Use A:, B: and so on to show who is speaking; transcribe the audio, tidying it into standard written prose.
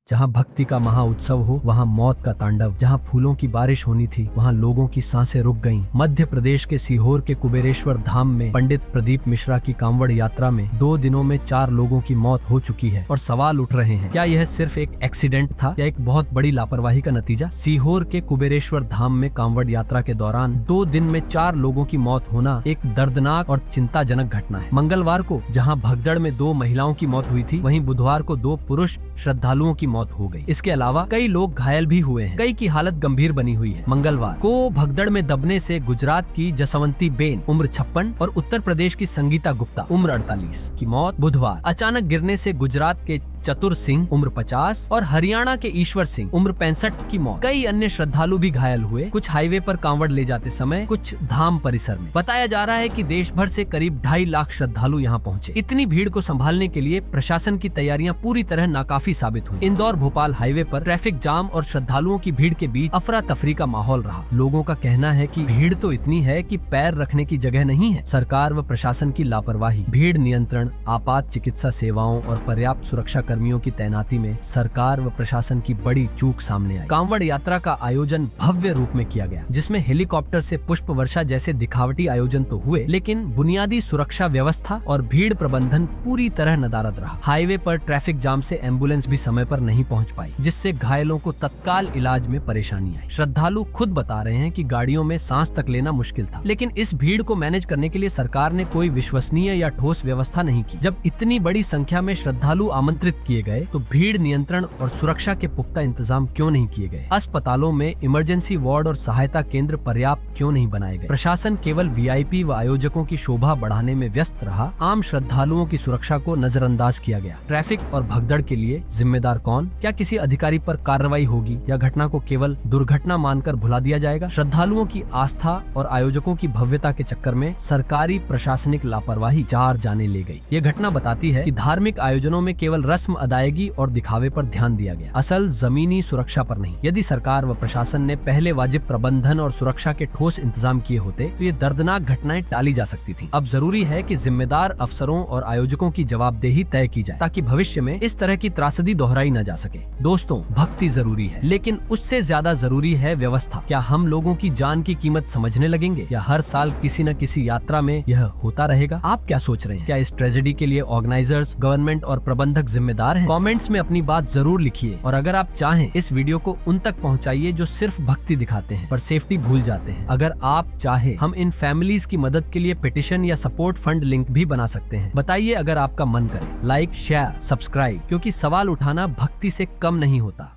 A: जहाँ भक्ति का महाउत्सव हो वहाँ मौत का तांडव, जहाँ फूलों की बारिश होनी थी वहाँ लोगों की सांसें रुक गईं। मध्य प्रदेश के सीहोर के कुबेरेश्वर धाम में पंडित प्रदीप मिश्रा की कांवड़ यात्रा में 2 दिनों में 4 लोगों की मौत हो चुकी है और सवाल उठ रहे हैं, क्या यह सिर्फ एक एक्सीडेंट था या एक बहुत बड़ी लापरवाही का नतीजा? सीहोर के कुबेरेश्वर धाम में कांवड़ यात्रा के दौरान 2 दिन में 4 लोगों की मौत होना एक दर्दनाक और चिंताजनक घटना है। मंगलवार को जहाँ भगदड़ में 2 महिलाओं की मौत हुई थी, वहीं बुधवार को 2 पुरुष श्रद्धालुओं की मौत हो गई। इसके अलावा कई लोग घायल भी हुए हैं, कई की हालत गंभीर बनी हुई है। मंगलवार को भगदड़ में दबने से गुजरात की जसवंती बेन उम्र 56 और उत्तर प्रदेश की संगीता गुप्ता उम्र 48 की मौत। बुधवार अचानक गिरने से गुजरात के चतुर सिंह उम्र 50 और हरियाणा के ईश्वर सिंह उम्र 65 की मौत। कई अन्य श्रद्धालु भी घायल हुए, कुछ हाईवे पर कांवड़ ले जाते समय, कुछ धाम परिसर में। बताया जा रहा है कि देश भर से करीब 2.5 लाख श्रद्धालु यहाँ पहुँचे। इतनी भीड़ को संभालने के लिए प्रशासन की तैयारियां पूरी तरह नाकाफी साबित हुई। इंदौर भोपाल हाईवे पर ट्रैफिक जाम और श्रद्धालुओं की भीड़ के बीच अफरा तफरी का माहौल रहा। लोगों का कहना है कि भीड़ तो इतनी है कि पैर रखने की जगह नहीं है। सरकार व प्रशासन की लापरवाही, भीड़ नियंत्रण, आपात चिकित्सा सेवाओं और पर्याप्त सुरक्षा कर्मियों की तैनाती में सरकार व प्रशासन की बड़ी चूक सामने आई। कांवड़ यात्रा का आयोजन भव्य रूप में किया गया, जिसमें हेलीकॉप्टर से पुष्प वर्षा जैसे दिखावटी आयोजन तो हुए, लेकिन बुनियादी सुरक्षा व्यवस्था और भीड़ प्रबंधन पूरी तरह नदारद रहा। हाईवे पर ट्रैफिक जाम से एम्बुलेंस भी समय पर नहीं पहुंच पाई, जिससे घायलों को तत्काल इलाज में परेशानी आई। श्रद्धालु खुद बता रहे हैं कि गाड़ियों में सांस तक लेना मुश्किल था, लेकिन इस भीड़ को मैनेज करने के लिए सरकार ने कोई विश्वसनीय या ठोस व्यवस्था नहीं की। जब इतनी बड़ी संख्या में श्रद्धालु आमंत्रित किए गए तो भीड़ नियंत्रण और सुरक्षा के पुख्ता इंतजाम क्यों नहीं किए गए? अस्पतालों में इमरजेंसी वार्ड और सहायता केंद्र पर्याप्त क्यों नहीं बनाए गए? प्रशासन केवल वीआईपी व आयोजकों की शोभा बढ़ाने में व्यस्त रहा, आम श्रद्धालुओं की सुरक्षा को नजरअंदाज किया गया। ट्रैफिक और भगदड़ के लिए जिम्मेदार कौन? क्या किसी अधिकारी पर कार्रवाई होगी या घटना को केवल दुर्घटना मानकर भुला दिया जाएगा? श्रद्धालुओं की आस्था और आयोजकों की भव्यता के चक्कर में सरकारी प्रशासनिक लापरवाही 4 जाने ले गई। ये घटना बताती है कि धार्मिक आयोजनों में केवल रस्म अदायगी और दिखावे पर ध्यान दिया गया, असल जमीनी सुरक्षा पर नहीं। यदि सरकार व प्रशासन ने पहले वाजिब प्रबंधन और सुरक्षा के ठोस इंतजाम किए होते तो ये दर्दनाक घटनाएं टाली जा सकती थी। अब जरूरी है कि जिम्मेदार अफसरों और आयोजकों की जवाबदेही तय की जाए, ताकि भविष्य में इस तरह की त्रासदी दोहराई न जा सके। दोस्तों, भक्ति जरूरी है, लेकिन उससे ज्यादा जरूरी है व्यवस्था। क्या हम लोगों की जान की कीमत समझने लगेंगे या हर साल किसी न किसी यात्रा में यह होता रहेगा? आप क्या सोच रहे हैं? क्या इस ट्रेजेडी के लिए ऑर्गेनाइजर्स, गवर्नमेंट और प्रबंधक जिम्मेदार हैं? कमेंट्स में अपनी बात जरूर लिखिए और अगर आप चाहें इस वीडियो को उन तक पहुंचाइए जो सिर्फ भक्ति दिखाते हैं पर सेफ्टी भूल जाते हैं। अगर आप चाहे हम इन फैमिलीज की मदद के लिए पिटिशन या सपोर्ट फंड लिंक भी बना सकते हैं। बताइए अगर आपका मन करे। लाइक, शेयर, सब्सक्राइब, क्योंकि सवाल उठाना भक्ति से कम नहीं होता।